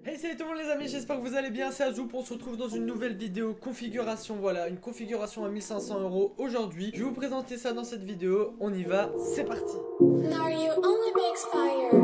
Hey, salut tout le monde les amis, j'espère que vous allez bien, c'est Azou, on se retrouve dans une nouvelle vidéo configuration, voilà, une configuration à 1500 € aujourd'hui. Je vais vous présenter ça dans cette vidéo, on y va, c'est parti. Mario only makes fire.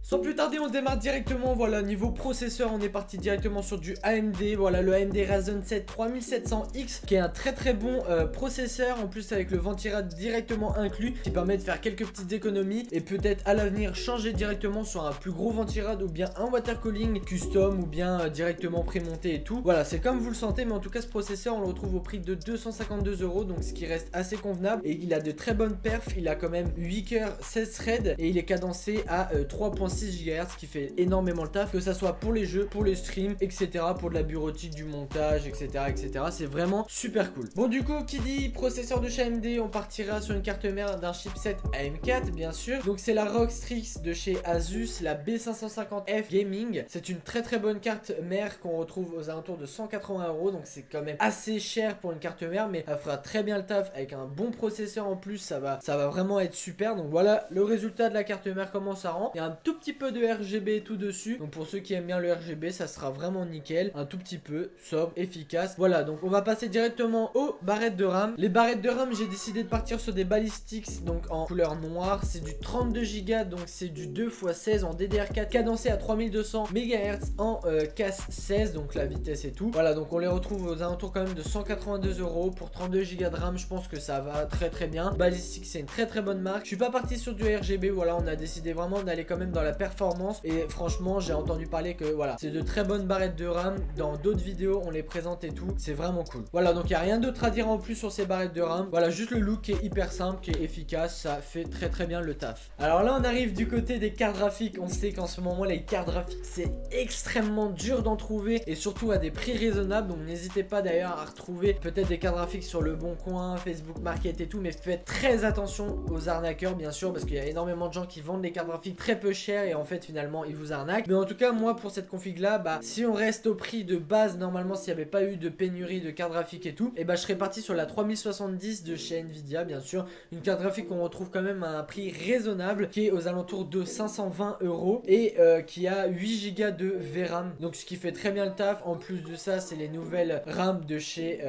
Sans plus tarder, on démarre directement, voilà, niveau processeur, on est parti directement sur du AMD, voilà, le AMD Ryzen 7 3700X, qui est un très bon processeur, en plus avec le ventirad directement inclus, qui permet de faire quelques petites économies, et peut-être à l'avenir changer directement sur un plus gros ventirad, ou bien un water cooling custom, ou bien directement prémonté et tout. Voilà, c'est comme vous le sentez, mais en tout cas, ce processeur, on le retrouve au prix de 252 €, donc ce qui reste assez convenable, et il a de très bonnes perfs, il a quand même 8 cœurs, 16 threads, et il est cadencé à 3.6 GHz, ce qui fait énormément le taf, que ça soit pour les jeux, pour les streams, etc., pour de la bureautique, du montage, etc., etc. C'est vraiment super cool. Bon, du coup, qui dit processeur de chez AMD, on partira sur une carte mère d'un chipset AM4, bien sûr. Donc c'est la ROG Strix de chez Asus, la B550F Gaming. C'est une très bonne carte mère qu'on retrouve aux alentours de 180 €, donc c'est quand même assez cher pour une carte mère, mais elle fera très bien le taf avec un bon processeur en plus. Ça va vraiment être super. Donc voilà le résultat de la carte mère, comment ça rend. Il y a un tout petit peu de RGB tout dessus, donc pour ceux qui aiment bien le RGB, ça sera vraiment nickel, un tout petit peu sobre, efficace. Voilà, donc on va passer directement aux barrettes de RAM. Les barrettes de RAM, j'ai décidé de partir sur des Ballistics, donc en couleur noire. C'est du 32 Go, donc c'est du 2x16 en DDR4 cadencé à 3200 MHz en CAS 16, donc la vitesse et tout. Voilà, donc on les retrouve aux alentours quand même de 182 € pour 32 Go de RAM. Je pense que ça va très bien. Ballistics, c'est une très bonne marque. Je suis pas parti sur du RGB, voilà, on a décidé vraiment d'aller quand même dans la performance, et franchement j'ai entendu parler que voilà, c'est de très bonnes barrettes de RAM. Dans d'autres vidéos on les présente et tout, c'est vraiment cool. Voilà, donc il n'y a rien d'autre à dire en plus sur ces barrettes de RAM. Voilà, juste le look qui est hyper simple, qui est efficace, ça fait très bien le taf. Alors là on arrive du côté des cartes graphiques. On sait qu'en ce moment les cartes graphiques c'est extrêmement dur d'en trouver, et surtout à des prix raisonnables, donc n'hésitez pas d'ailleurs à retrouver peut-être des cartes graphiques sur le Bon Coin, Facebook Market et tout, mais faites très attention aux arnaqueurs bien sûr, parce qu'il y a énormément de gens qui vendent des cartes graphiques très peu chères et en fait finalement ils vous arnaquent. Mais en tout cas moi pour cette config là, bah si on reste au prix de base, normalement s'il n'y avait pas eu de pénurie de cartes graphiques et tout, et bah je serais parti sur la 3070 de chez Nvidia, bien sûr, une carte graphique qu'on retrouve quand même à un prix raisonnable, qui est aux alentours de 520 € et qui a 8 Go de VRAM, donc ce qui fait très bien le taf. En plus de ça, c'est les nouvelles RAM de chez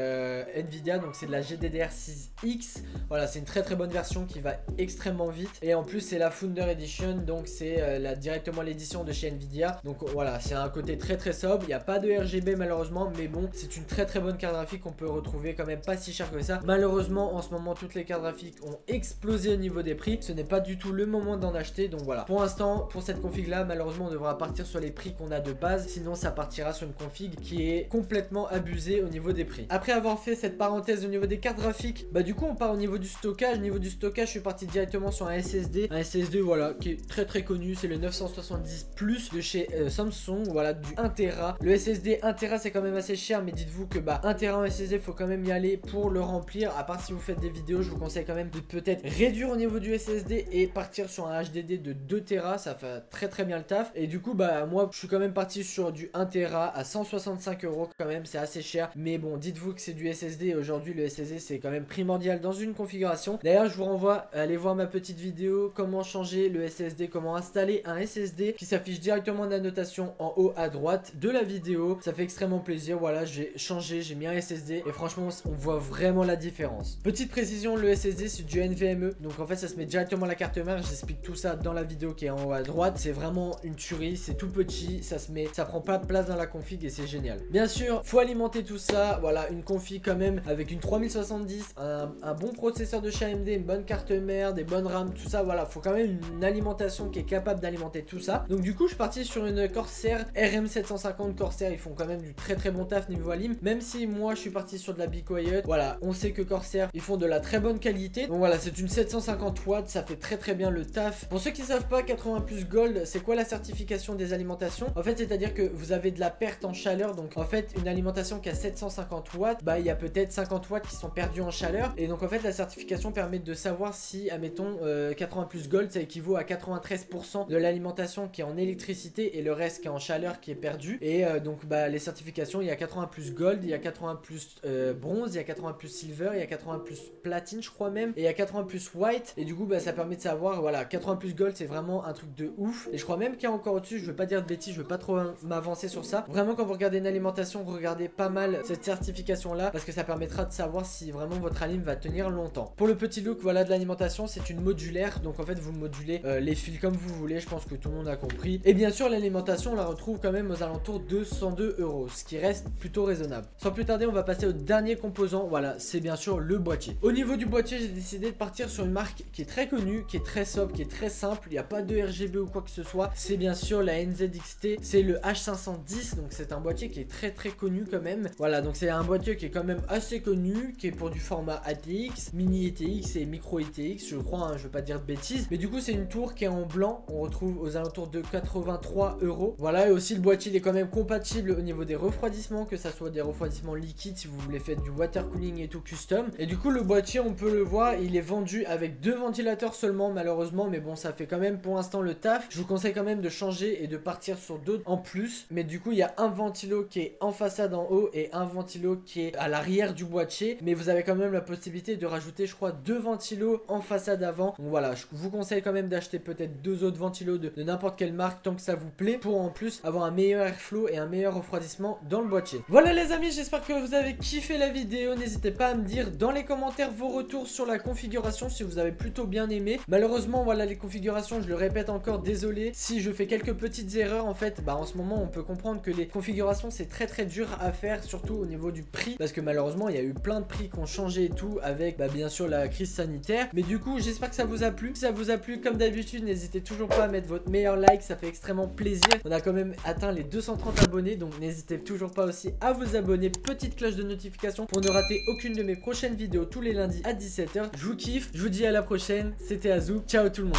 Nvidia, donc c'est de la GDDR6X. Voilà, c'est une très bonne version qui va extrêmement vite, et en plus c'est la Founder Edition, donc c'est directement l'édition de chez Nvidia. Donc voilà, c'est un côté très sobre. Il n'y a pas de RGB malheureusement, mais bon, c'est une très bonne carte graphique qu'on peut retrouver quand même pas si cher que ça. Malheureusement en ce moment toutes les cartes graphiques ont explosé au niveau des prix, ce n'est pas du tout le moment d'en acheter. Donc voilà, pour l'instant pour cette config là, malheureusement on devra partir sur les prix qu'on a de base, sinon ça partira sur une config qui est complètement abusée au niveau des prix. Après avoir fait cette parenthèse au niveau des cartes graphiques, bah du coup on part au niveau du stockage. Au niveau du stockage, je suis parti directement sur un SSD, voilà, qui est très connu, c'est le 970 Plus de chez Samsung, voilà, du 1 Tera. Le SSD 1 Tera c'est quand même assez cher, mais dites-vous que bah 1 Tera en SSD faut quand même y aller pour le remplir. À part si vous faites des vidéos, je vous conseille quand même de peut-être réduire au niveau du SSD et partir sur un HDD de 2 Tera, ça fait très bien le taf. Et du coup bah moi je suis quand même parti sur du 1 Tera à 165 € quand même, c'est assez cher, mais bon, dites-vous que c'est du SSD. Aujourd'hui le SSD c'est quand même primordial dans une configuration. D'ailleurs je vous renvoie à aller voir ma petite vidéo comment changer le SSD, comment installer un SSD, qui s'affiche directement en annotation en haut à droite de la vidéo. Ça fait extrêmement plaisir. Voilà, j'ai changé, j'ai mis un SSD et franchement on voit vraiment la différence. Petite précision, le SSD c'est du NVMe, donc en fait ça se met directement à la carte mère. J'explique tout ça dans la vidéo qui est en haut à droite. C'est vraiment une tuerie, c'est tout petit, ça prend pas de place dans la config et c'est génial. Bien sûr faut alimenter tout ça. Voilà, une config quand même avec une 3070, un bon processeur de chez AMD, une bonne carte mère, des bonnes RAM, tout ça. Voilà, faut quand même une alimentation qui est capable d'alimenter tout ça. Donc du coup je suis parti sur une Corsair RM750. Corsair, ils font quand même du très bon taf niveau alim, même si moi je suis parti sur de la Be Quiet. Voilà, on sait que Corsair ils font de la très bonne qualité. Donc voilà, c'est une 750 watts, ça fait très bien le taf. Pour ceux qui savent pas, 80 plus Gold, c'est quoi la certification des alimentations? En fait, c'est à dire que vous avez de la perte en chaleur. Donc en fait, une alimentation qui a 750 watts, bah il y a peut-être 50 watts qui sont perdus en chaleur, et donc en fait la certification permet de savoir si, admettons, 80 plus Gold ça équivaut à 93% de l'alimentation alimentation qui est en électricité et le reste qui est en chaleur qui est perdu. Et donc bah les certifications, il y a 80 plus gold, il y a 80 plus bronze, il y a 80 plus silver, il y a 80 plus platine je crois même, et il y a 80 plus white. Et du coup bah ça permet de savoir, voilà, 80 plus gold c'est vraiment un truc de ouf. Et je crois même qu'il y a encore au-dessus, je veux pas dire de bêtises, je veux pas trop m'avancer sur ça. Vraiment quand vous regardez une alimentation, regardez pas mal cette certification là, parce que ça permettra de savoir si vraiment votre alim va tenir longtemps. Pour le petit look voilà de l'alimentation, c'est une modulaire, donc en fait vous modulez les fils comme vous voulez, je pense que tout le monde a compris. Et bien sûr l'alimentation on la retrouve quand même aux alentours de 102 €, ce qui reste plutôt raisonnable. Sans plus tarder on va passer au dernier composant, voilà c'est bien sûr le boîtier. Au niveau du boîtier j'ai décidé de partir sur une marque qui est très connue, qui est très sobre, qui est très simple, il n'y a pas de RGB ou quoi que ce soit, c'est bien sûr la NZXT, c'est le H510, donc c'est un boîtier qui est très connu quand même. Voilà donc c'est un boîtier qui est quand même assez connu, qui est pour du format ATX, mini ETX et micro ETX je crois, hein, je veux pas dire de bêtises, mais du coup c'est une tour qui est en blanc, on retrouve aux alentours de 83 €. Voilà, et aussi le boîtier il est quand même compatible au niveau des refroidissements, que ça soit des refroidissements liquides si vous voulez faire du water cooling et tout custom. Et du coup le boîtier on peut le voir, il est vendu avec 2 ventilateurs seulement malheureusement, mais bon ça fait quand même pour l'instant le taf. Je vous conseille quand même de changer et de partir sur d'autres en plus, mais du coup il y a un ventilo qui est en façade en haut et un ventilo qui est à l'arrière du boîtier, mais vous avez quand même la possibilité de rajouter je crois 2 ventilos en façade avant. Donc voilà, je vous conseille quand même d'acheter peut-être 2 autres ventilos de n'importe quelle marque tant que ça vous plaît, pour en plus avoir un meilleur airflow et un meilleur refroidissement dans le boîtier. Voilà les amis, j'espère que vous avez kiffé la vidéo. N'hésitez pas à me dire dans les commentaires vos retours sur la configuration, si vous avez plutôt bien aimé. Malheureusement voilà les configurations, je le répète encore, désolé si je fais quelques petites erreurs. En fait bah en ce moment on peut comprendre que les configurations c'est très dur à faire, surtout au niveau du prix, parce que malheureusement il y a eu plein de prix qui ont changé et tout avec bah bien sûr la crise sanitaire. Mais du coup j'espère que ça vous a plu. Si ça vous a plu, comme d'habitude n'hésitez toujours pas à mettre votre meilleur like, ça fait extrêmement plaisir. On a quand même atteint les 230 abonnés, donc n'hésitez toujours pas aussi à vous abonner, petite cloche de notification pour ne rater aucune de mes prochaines vidéos tous les lundis à 17 h. Je vous kiffe, je vous dis à la prochaine, c'était Azou, ciao tout le monde.